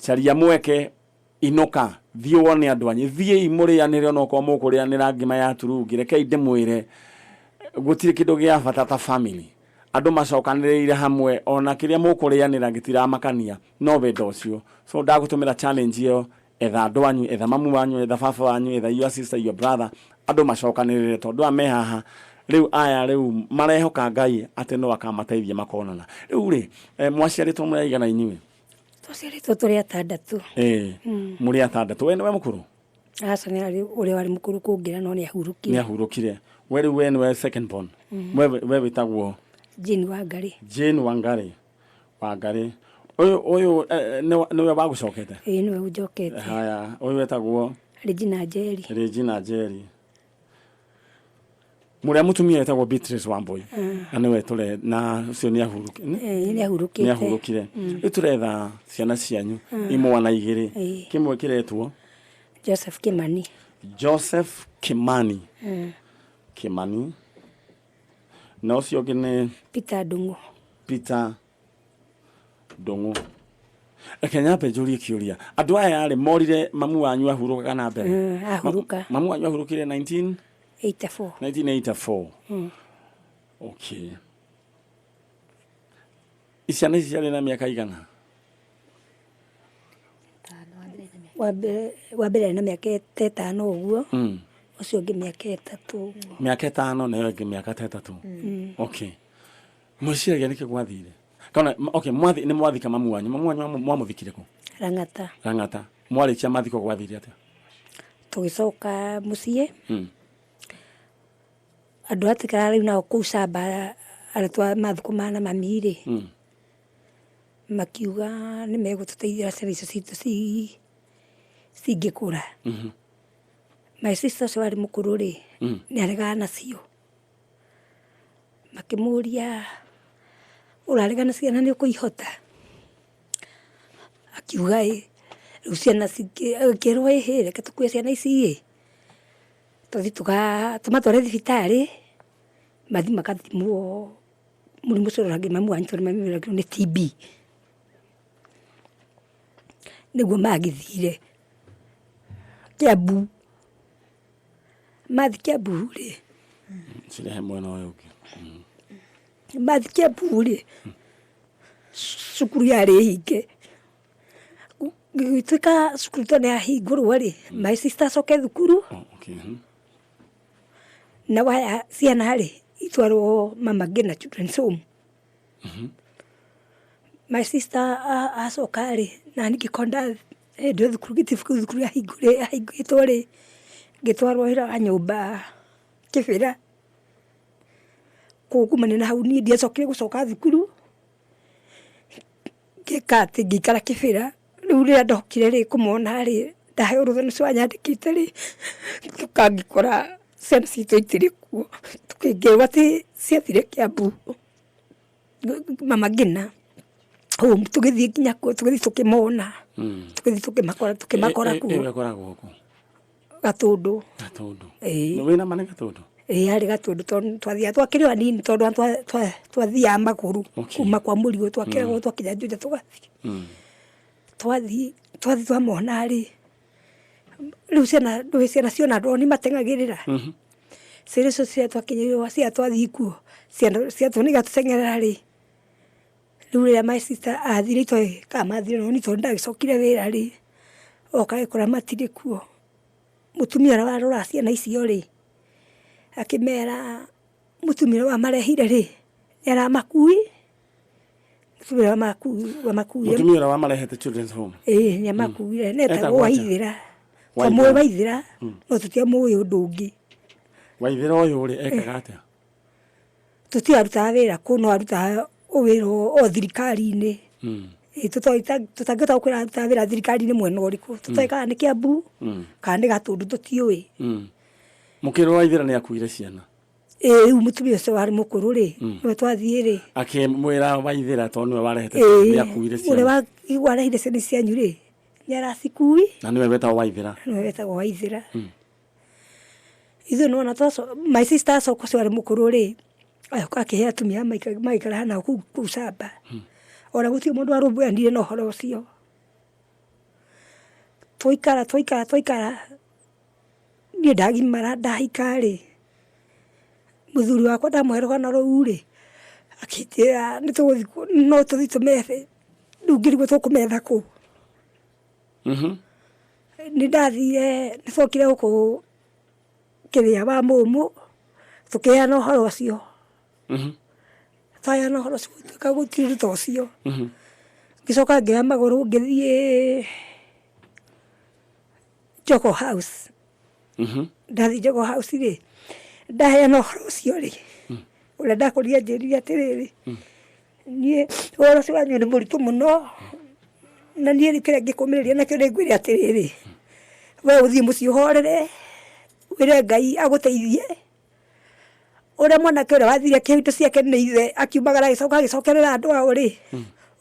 caria mweke inoka thio wone andu anyi thie imurianire no ko mukurianira ngima ya turungi rekei ndimwire gutire kindu gia bata ta family andu macokaniriire hamwe ona kiria mukurianira ngitira makania no wendo ucio so ndagutumira challenge iyo etha andu anyu etha mamu wanyu etha baba wanyu etha your sister your brother andu macokaniriire tondu ame haha riu aya riu marehoka Ngai ati no akamateithia makonana riu ri mwaciaritwo muraigana inyuĩ twaciaritwo turi atandatu muri atandatu we niwe mukuru aca ni ari uri wari mukuru kungira no ni ahurukire we niwe second born we witagwo Jane Wangari uyu niwe bagucokete niwe ujokete haya uyu wetagwo Regina Njeri muria mutumia wetagwo Beatrice Wambui niwe tule na cio ni ahurukire ituretha ciana cianyu imwe na igiri kimwe kiretwo Joseph Kimani no cio ngine Peter Ndungu Kenya pejurie kiuria andu aya ari morire mamu wanyu ahuruka kana mbere mamu wanyu ahurukire 1984 okay isiana ciari na miaka igana wabere na miaka 5 uguo ucio ngi miaka 3 na yo ngi miaka 3 okay mwiciria niki gwathire kana okay ni mwathika mamu wanyu mwamuthikire ku Rangata mwarikia mathiko gwathire atia tugicoka mucie andu atikara riu nao kuu Samba aratwa mathuko mana mamire makiuga ni megututeithia ciana icio citu cingikura my sister wari mukuru ri ni aregana nacio makimuria uraregana ciana ni ukuihota akiuga riu ciana cikirwo reke tukue ciana ici tuthi tumatware thibitari mathi makathimwo murimu ucio rangi mamu wanyu tondu mamimiragirio ni TB niguo magithire Kiambu mathi Kiambu ri cirehe mwena uyu mathi Kiambu ri cukuru yari hinge gituika cukuru tone ahingurwo ri my sister coke thukuru na waya ciana ri itwarwo Mama Ngina Children's Home my sister acoka ri na nigikonda ndio thukuru ahingurĩtwo ri ngitwarwo ira nyumba Kibira kukumana na hau ni ndiacokire gucoka thukuru ngikati ngikara Kibira riu ria ndokire ri kumona ri ndahe urutho ni wanyandikite ri tukangikora ciana citu itiri kuo tukingewa ati ciathire Kiambu Mama Ngina tugithii nginya kuo tugithi tukimona tugithi tukimakora kuo Gatundu wina mane Gatundu ari Gatundu tondu twathia twakirwa nini tondu twathia maguru kuma kwa Murigo twakiragwo twakinya Juja twathi twamona ri riu ciana ciona ndoni matengagirira ciana icio cia twakinyirwo cia twathi kuo cia tuni gatutengerera ri riu ria my sister athire itwe kamathire no ni tondu ndagicokire wira ri okagikora matire kuo mutumia warora ciana icio ri akimera mutumia wa marehire ri era makui mutumia wa marehete Children's Home ni makui neta Waithira kamwe Waithira no tutia muyo ndungi Waithira uyu ri ekaga atia tutiaruta wira kuno aruta wiro o thirikari-ini tutangita kwira wira thirikari-ini mwena uriku tutaika ni Kiambu kana ni Gatundu tutiui mukiro Waithira ni akuire ciana mutumia ucio wari mukuru ri we twathie ri akimwira Waithira tondu we warehete ni akuire ciana uri warehire ciana cianyu ri nyaracikui na niwe wetagwo Waithira ithu nona twaco my sister acoka wari mukuru ri akihe atumia maikara na kuu Samba ora guti mundu arumbuanire no horo ucio twaikara niĩ ndagimara ndahika rĩ mũthuri wakwa ndamũhe rũgano rũu rĩ akĩnjĩra no tũthiĩ tũmethe rĩu ngĩrigwo tũkũmetha kũ. Nĩ ndathire nĩ twokire gũkũ kĩrĩa wa mũmũ tũkĩheana ũhoro ũcio. Twaheana ũhoro ũcio gũtuĩka gũtirĩ ruta ũcio. Ngĩcoka ngĩoya magũrũ ngĩthiĩ Jogoo House. Ndathiĩ Jogoo House rĩ ndaheana ũhoro ũcio rĩ ũrĩa ndakorire anjĩrire atĩrĩrĩ niĩ ũhoro ũcio wanyu nĩ mũritũ mũno na niĩ kĩrĩa ngĩkũmĩrĩria nakĩo nĩ ngwĩre atĩrĩrĩ we ũthiĩ mũciĩ ũhorere wĩre Ngai agũteithie. Ũrĩa mwanake ũrĩa wathire akĩoya indo ciake nĩ ithe akiumagara agĩcokerera andũ ao rĩ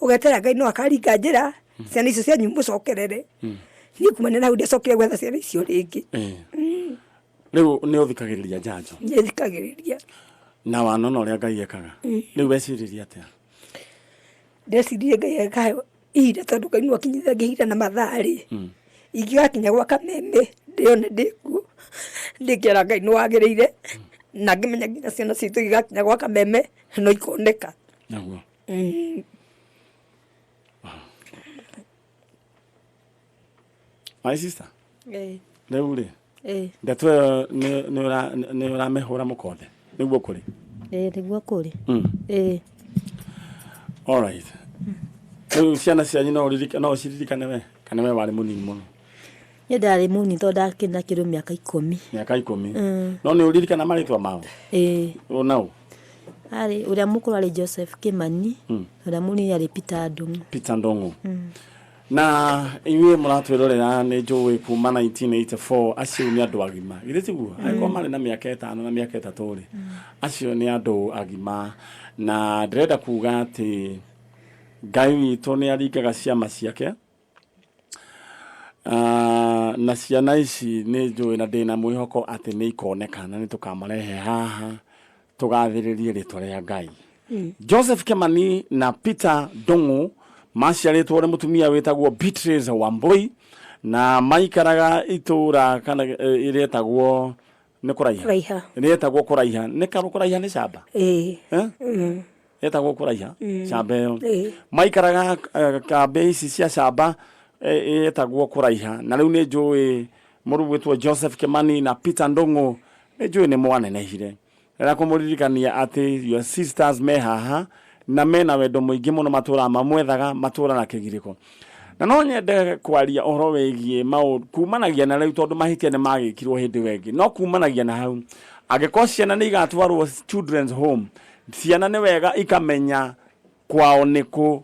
ũgetera Ngai no akaringa njĩra ciana icio cianyu mũcokerere. Niĩ kumania na hau ndiacokire gwetha ciana icio rĩngĩ. Rĩu nĩ ũthikagĩrĩria njanjo? Nĩ thikagĩrĩria. Na wanona ũrĩa Ngai ekaga rĩu weciririe atĩa? Ndecirie Ngai ekaga ihinda tondũ Ngai no akinyithagia ihinda na mathaa rĩ ingĩgakinya gwa Kameme ndĩone ndĩkuo ndĩkĩra Ngai nĩ wagĩrĩire na ngĩmenya nginya ciana citũ igĩgakinya gwa Kameme no ikoneka. Naguo my sister rĩu rĩ ndeto ĩyo nĩ ũramĩhũra mũkonde nĩguo kũrĩ? Nĩguo kũrĩ. Alright. Rĩu ciana cianyu no ũciririkane we kana we warĩ mũnini mũno? Niĩ ndarĩ mũnini tondũ ndakĩna kĩrĩ mĩaka 10. Mĩaka 10? No nĩ ũririkana marĩtwa mao? Ũnau? Arĩ ũrĩa mũkũrũ arĩ Joseph Kĩmani, ũrĩa mũnini arĩ Peter Ndung'u. Peter Ndung'u. Na inyuĩ mũratwĩrorera nĩ njũĩ kuma 1984 acio nĩ andũ agima. Githĩ tiguo? Angĩkorwo marĩ na mĩaka 5 na mĩaka 3 rĩ acio nĩ andũ agima na ndĩrenda kuga atĩ Ngai witũ nĩ aringaga ciama ciake. Na ciana ici nĩ njũĩ na ndĩna mwĩhoko atĩ nĩ ikoneka na nĩ tũkamarehe haha tũgathĩrĩrie rĩtwa rĩa Ngai. Joseph Kĩmani na Peter Ndung'u maciarĩtwo nĩ mũtumia wĩtagwo Beatrice Wambui na maikaraga itũra kana ĩretagwo nĩ kũraiha. Ĩretagwo kũraiha. Nĩ kũraiha nĩ camba? Ĩretagwo kũraiha camba ĩyo. Maikaraga kambe ici cia camba ĩretagwo kũraiha na rĩu nĩ njũĩ mũrũ wĩtwo Joseph Kĩmani na Peter Ndung'u nĩ njũĩ nĩ mwanenehire. Rĩrĩa kũmũririkania atĩ your sisters me haha na mena wendo mũingĩ mũno matũra mamwethaga matũra na kĩgirĩko. Na no nyende kwaria ũhoro wĩgiĩ kumanagia na rĩu tondũ mahĩtia nĩ magĩkirwo hĩndĩ wengĩ. No kumanagia na hau angĩkorwo ciana nĩ igatwarwo children's home ciana nĩ wega ikamenya kwao nĩkũ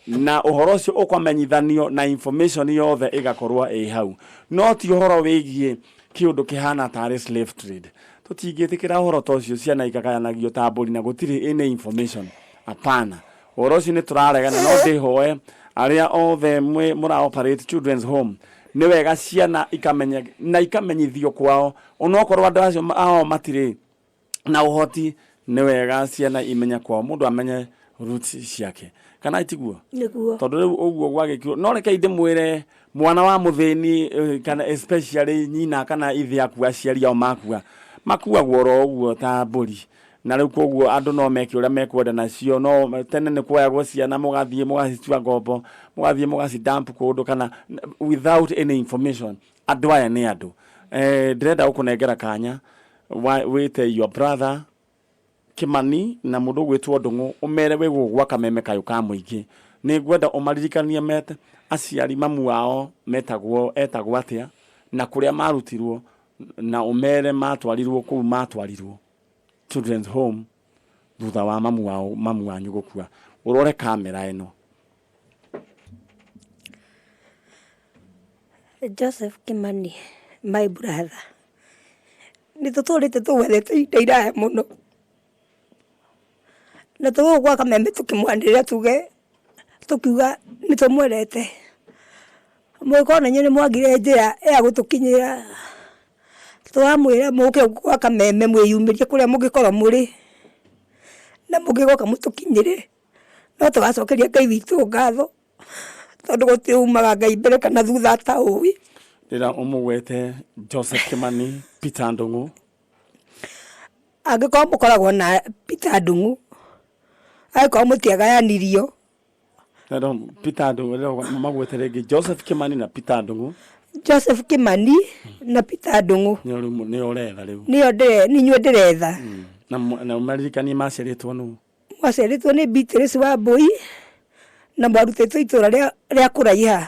na ũhoro ũcio ũkamenyithanio na information yothe ĩgakorwo ĩ hau. No ti ũhoro wĩgiĩ kĩũndũ kĩhana tarĩ slave trade. Tũtingĩtĩkĩra ũhoro ta ũcio ciana ikagayanagio ta mbũri na gũtirĩ any information. Hapana. Ũhoro ũcio nĩ tũraregana no ndĩhoe arĩa othe mũra operate children's home nĩ wega ciana ikamenya na ikamenyithio kwao onokorwo andũ acio matirĩ na ũhoti nĩ wega ciana imenya kwao mũndũ amenye roots ciake. Kana itiguo? Nĩguo. Tondũ rĩu ũguo gwagĩkirwo no reke ndĩmwĩre mwana wa mũthĩni kana especially nyina kana ithe akua aciari ao makuagwo oro ũguo ta mbũri. Na rĩu koguo andũ no meke ũrĩa mekwenda nacio no tene nĩ kuoyagwo ciana mũgathiĩ mũgacitua ngombo mũgathiĩ mũgacidump kũndũ kana without any information. Andũ aya nĩ andũ ndĩrenda gũkũnengera kanya wĩte your brother Kĩmani na mũndũ gwĩtwo Ndung'u ũmere wĩgwo gwa Kameme kayũ ka mũingĩ. Nĩ ngwenda ũmaririkanie mete aciari mamu wao etagwo atĩa na kũrĩa marutirwo na ũmere matwarirwo kũu matwarirwo children's home thutha wa mamu wanyu gũkua. Ũrore kamera ĩno. Joseph Kĩmani, my brother. Nĩ tũtũrĩte tũgwethete ihinda iraya mũno. Na tũgũgwa Kameme tũkĩmwanĩrĩra tuge tũkiuga nĩ tũmwendete. Mwĩkona nĩ mwagire njĩra ya gũtũkinyĩra. Twamwĩra mũke gwa Kameme mwĩyumĩrie kũrĩa mũngĩkorwo mũrĩ na mũngĩgoka mũtũkinyĩre. No tũgacokeria Ngai witũ ngatho tondũ gũtiumaga Ngai mbere kana thutha ta ũĩ. rĩrĩa ũmũgwete Joseph Kimani, Peter Ndung'u? Angĩkorwo mũkoragwo na Peter Ndung'u, angĩkorwo mũtiagayanirio. Peter Ndung'u rĩrĩa magwete rĩngĩ Joseph Kimani na Peter Ndung'u? Joseph Kimani na Peter Ndung'u. Nĩyo ũretha rĩu? Nĩnyuo ndĩretha. Na ũmaririkanie maciarĩtwo nũ? Maciarĩtwo nĩ Beatrice Wambui na mwarutĩtwo itũra rĩa kũraiha,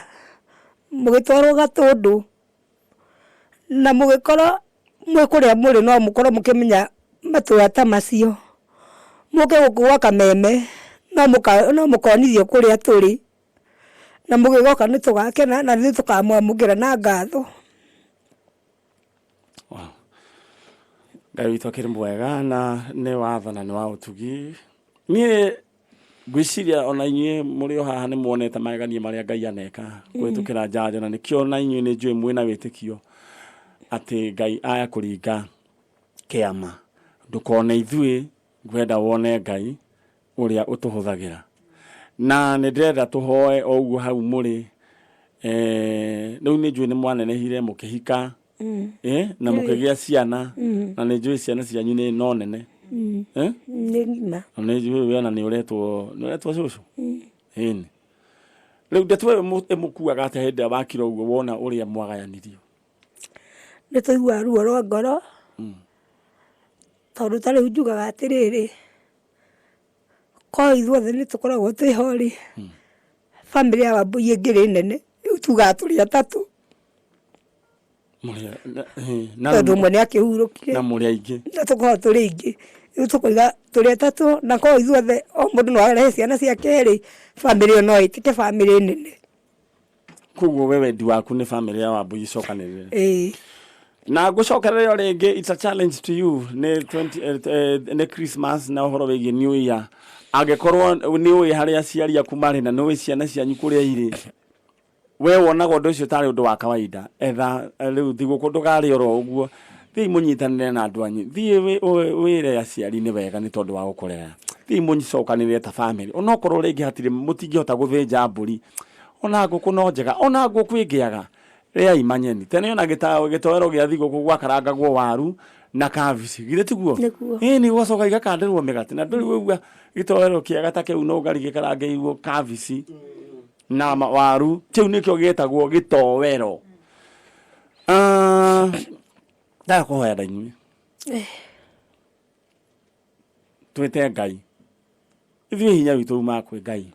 mũgĩtwarwo Gatũndũ, na mũgĩkorwo mwĩ kũrĩa mũrĩ no mũkorwo mũkĩmenya matũra ta macio, mũke gũkũ gwa Kameme no mũkonithio kũrĩa tũrĩ, na mũgĩgoka nĩ tũgakena na nĩ tũkamwamũkĩra na ngatho. Ngai witũ akĩrĩ mwega na nĩ watho na nĩ wa ũtugi. Niĩ ngwĩciria ona inyuĩ mũrĩ o haha nĩ muonete magegania marĩa Ngai aneka kũhĩtũkĩra njanjo, na nĩkĩo na inyuĩ nĩ njũĩ mwĩna wĩtĩkio atĩ Ngai aya kũringa kĩama. Ndũkone ithuĩ, ngwenda wone Ngai ũrĩa ũtũhũthagĩra. Na nĩ ndĩrenda tũhoe o ũguo hau mũrĩ. Rĩu nĩ njũĩ nĩ mwanenehire mũkĩhika, na mũkĩgĩa ciana, na nĩ njũĩ ciana cianyu nĩ no nene. Nĩ ngima. Nĩ njũĩ we ona nĩ ũretwo cũcũ. Ĩni. Rĩu ndeto ĩyo ĩmũkuaga atĩa hĩndĩ ĩrĩa wakira ũguo wona ũrĩa mwagayanirio? Nĩ tũiguaga ruo rwa ngoro, tondũ ta rĩu njugaga atĩrĩrĩ, ko ithuothe nĩ tũkoragwo twĩhori, bamĩrĩ ya Wambui ĩngĩrĩ nene, rĩu tugaga tũrĩ atatũ, tondũ ũmwe nĩ akĩhurũkire na mũrĩ aingĩ, na tũkoragwo tũrĩ aingĩ, rĩu tũkoiga tũrĩ atatũ, na ko ithuothe o mũndũ no arehe ciana ciake erĩ, bamĩrĩ ĩyo no ĩtĩke bamĩrĩ nene. Koguo we wendi waku nĩ bamĩrĩ ya Wambui icokanĩrĩre. Na ngũcokererio rĩngĩ, it's a challenge to you, nĩ Christmas na ũhoro wĩgiĩ New Year. Angĩkorwo nĩ ũĩ harĩa aciari aku marĩ na nĩ ũĩ ciana cianyu kũrĩa irĩ, we wonaga ũndũ ũcio tarĩ ũndũ wa kawaida, etha rĩu thigũkũ ndũgarĩ oro ũguo, thiĩ mũnyitanĩre na andũ anyu, thiĩ wĩre aciari nĩ wega nĩ tondũ wa gũkũrera, thiĩ mũcokanĩrĩre ta bamĩrĩ, onokorwo rĩngĩ hatirĩ mũtingĩhota gũthĩnja mbũri, ona ngũkũ no njega, ona ngũkũ ĩngĩaga rĩa imanyeni. Tene ona gĩtoero gĩa thigũkũ gwakarangagwo waru na kabici, githĩ tiguo? Nĩ gwacoka igakanderwo mĩgate, na ndũrĩ waigua gĩtoero kĩega ta kĩu no ngari gĩkarangĩirwo kabici na waru, kĩu nĩkĩo gĩtagwo gĩtoero. Ndaga kũhoya ndainyuĩ, twĩte Ngai, ithuĩ hinya witũ uma kwĩ Ngai.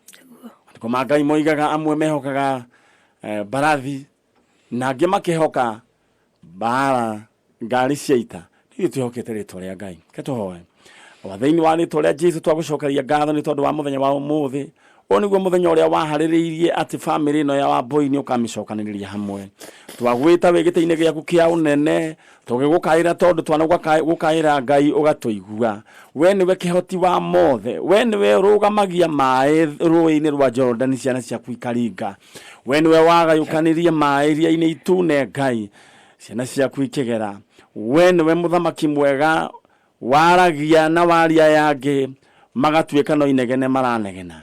Andĩko ma Ngai moigaga amwe mehokaga mbarathi na angĩ makĩhoka mbara, ngari cia ita. Ithuĩ twĩhokete rĩtwa rĩa Ngai. Ke tũhoe. Thĩinĩ wa rĩtwa rĩa Jesũ twagũcokeria ngatho nĩ tondũ wa mũthenya wa ũmũthĩ. Ũyũ nĩguo mũthenya ũrĩa waharĩrĩirie atĩ bamĩrĩ ĩno ya Wambui nĩ ũkamĩcokanĩrĩria hamwe. Twagwĩta wĩ gĩtĩ-inĩ gĩaku kĩa ũnene, tũgĩgũkaĩra tondũ twanagũkaĩra Ngai ũgatũigua. We nĩwe kĩhoti wa mothe, we nĩwe ũrũgamagia maĩ rũĩ-inĩ rwa Jorodani ciana ciaku ikaringa. We nĩwe wagayũkanirie maĩ iria-inĩ itune Ngai, ciana ciaku ikĩgera. We nĩwe mũthamaki mwega, waragia na waria yangĩ magatuĩka no inegene maranegena.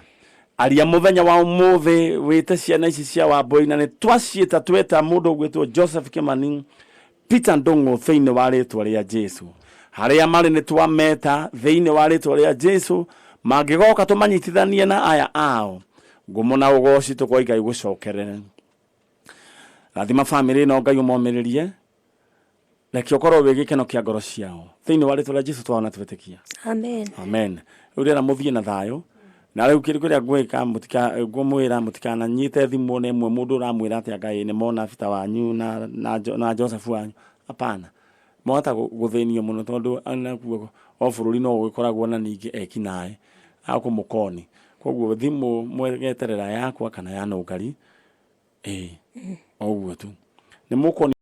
Aria mũthenya wa ũmũthĩ wĩte ciana ici cia Wambui, na nĩ twaciĩta tweta mũndũ ũgwĩtwo Joseph Kimani, Peter Ndung'u thĩinĩ wa rĩtwa rĩa Jesũ. Harĩa marĩ nĩ twameta thĩinĩ wa rĩtwa rĩa Jesũ, mangĩgoka tũmanyitithanie na aya ao, ngumo na ũgoci tũkwa Ngai gũcokerere. Rathima bamĩrĩ ĩno Ngai ũmomĩrĩrie, reke ũkorwo wĩ gĩkeno kĩa ngoro ciao. Thĩinĩ wa rĩtwa rĩa Jesũ twona twĩtĩkia. Amen. Amen. Rĩu rĩera mũthiĩ na thayũ. Na rĩu kĩrĩa ngwĩka ngũmwĩra mũtikananyite thimũ na ĩmwe mũndũ ũramwĩra atĩ Ngai nĩ mona bita wanyu na Joseph wanyu. Hapana. Mwahota gũthĩnio mũno tondũ anakuo o bũrũri no gũgĩkoragwo na ningĩ ekinaĩ a kũmũkoni. Koguo thimũ mwegeterera yakwa kana ya nũngari. O ũguo tu. Nĩ mũkoni